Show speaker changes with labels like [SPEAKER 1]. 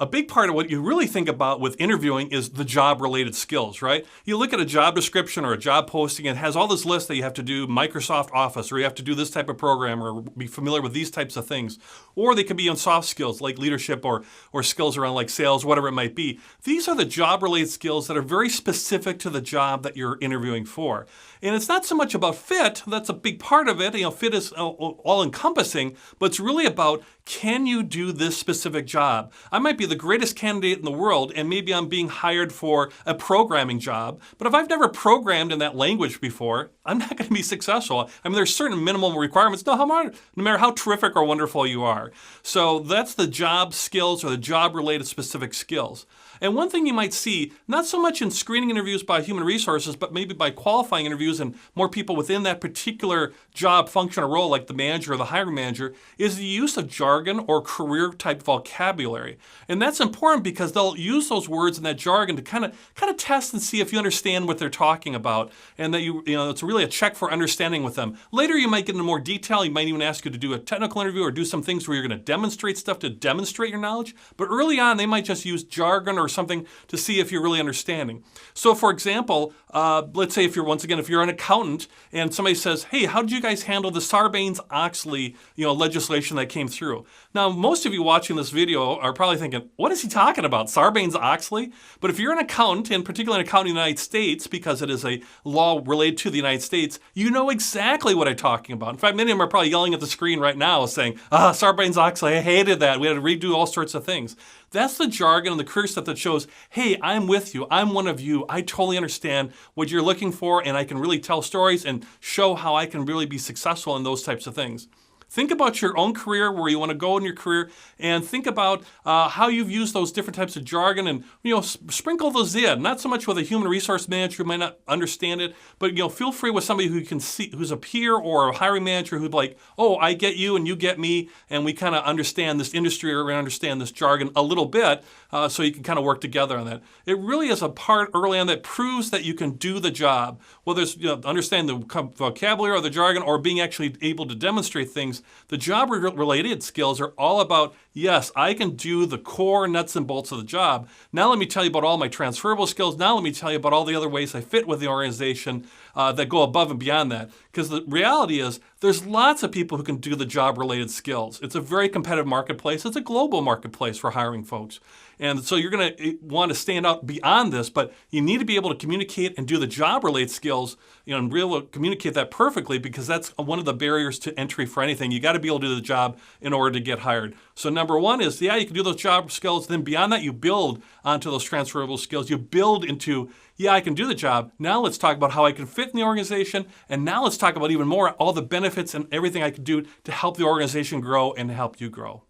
[SPEAKER 1] a big part of what you really think about with interviewing is the job-related skills, right? You look at a job description or a job posting, and it has all this list that you have to do Microsoft Office, or you have to do this type of program, or be familiar with these types of things. Or they could be on soft skills like leadership or skills around like sales, whatever it might be. These are the job-related skills that are very specific to the job that you're interviewing for. And it's not so much about fit, that's a big part of it. Fit is all-encompassing, but it's really about, can you do this specific job? I might be the greatest candidate in the world, and maybe I'm being hired for a programming job, but if I've never programmed in that language before, I'm not going to be successful. I mean, there's certain minimum requirements, no matter how terrific or wonderful you are. So that's the job skills or the job-related specific skills. And one thing you might see, not so much in screening interviews by human resources, but maybe by qualifying interviews and more people within that particular job function or role, like the manager or the hiring manager, is the use of jargon or career type vocabulary. And that's important because they'll use those words and that jargon to kind of test and see if you understand what they're talking about, and that it's really a check for understanding with them. Later you might get into more detail. You might even ask you to do a technical interview or do some things where you're going to demonstrate stuff to demonstrate your knowledge. But early on, they might just use jargon or something to see if you're really understanding. So for example, let's say if you're an accountant and somebody says, hey, how did you guys handle the Sarbanes-Oxley legislation that came through? Now, most of you watching this video are probably thinking, what is he talking about, Sarbanes-Oxley? But if you're an accountant, in particular an accountant in the United States, because it is a law related to the United States, you know exactly what I'm talking about. In fact, many of them are probably yelling at the screen right now saying, Sarbanes-Oxley, I hated that. We had to redo all sorts of things. That's the jargon and the career stuff that shows, hey, I'm with you. I'm one of you. I totally understand what you're looking for, and I can really tell stories and show how I can really be successful in those types of things. Think about your own career, where you want to go in your career, and think about how you've used those different types of jargon, and sprinkle those in. Not so much with a human resource manager who might not understand it, but feel free with somebody who you can see, who's a peer or a hiring manager who's like, oh, I get you and you get me, and we kind of understand this industry or understand this jargon a little bit, so you can kind of work together on that. It really is a part early on that proves that you can do the job, whether it's understanding the vocabulary or the jargon or being actually able to demonstrate things. The job-related skills are all about, yes, I can do the core nuts and bolts of the job. Now let me tell you about all my transferable skills. Now let me tell you about all the other ways I fit with the organization that go above and beyond that. Because the reality is, there's lots of people who can do the job-related skills. It's a very competitive marketplace. It's a global marketplace for hiring folks. And so you're going to want to stand out beyond this, but you need to be able to communicate and do the job-related skills, and really communicate that perfectly, because that's one of the barriers to entry for anything. You got to be able to do the job in order to get hired. So number one is, yeah, you can do those job skills. Then beyond that, you build onto those transferable skills. You build into, yeah, I can do the job. Now let's talk about how I can fit in the organization. And now let's talk about even more all the benefits and everything I can do to help the organization grow and help you grow.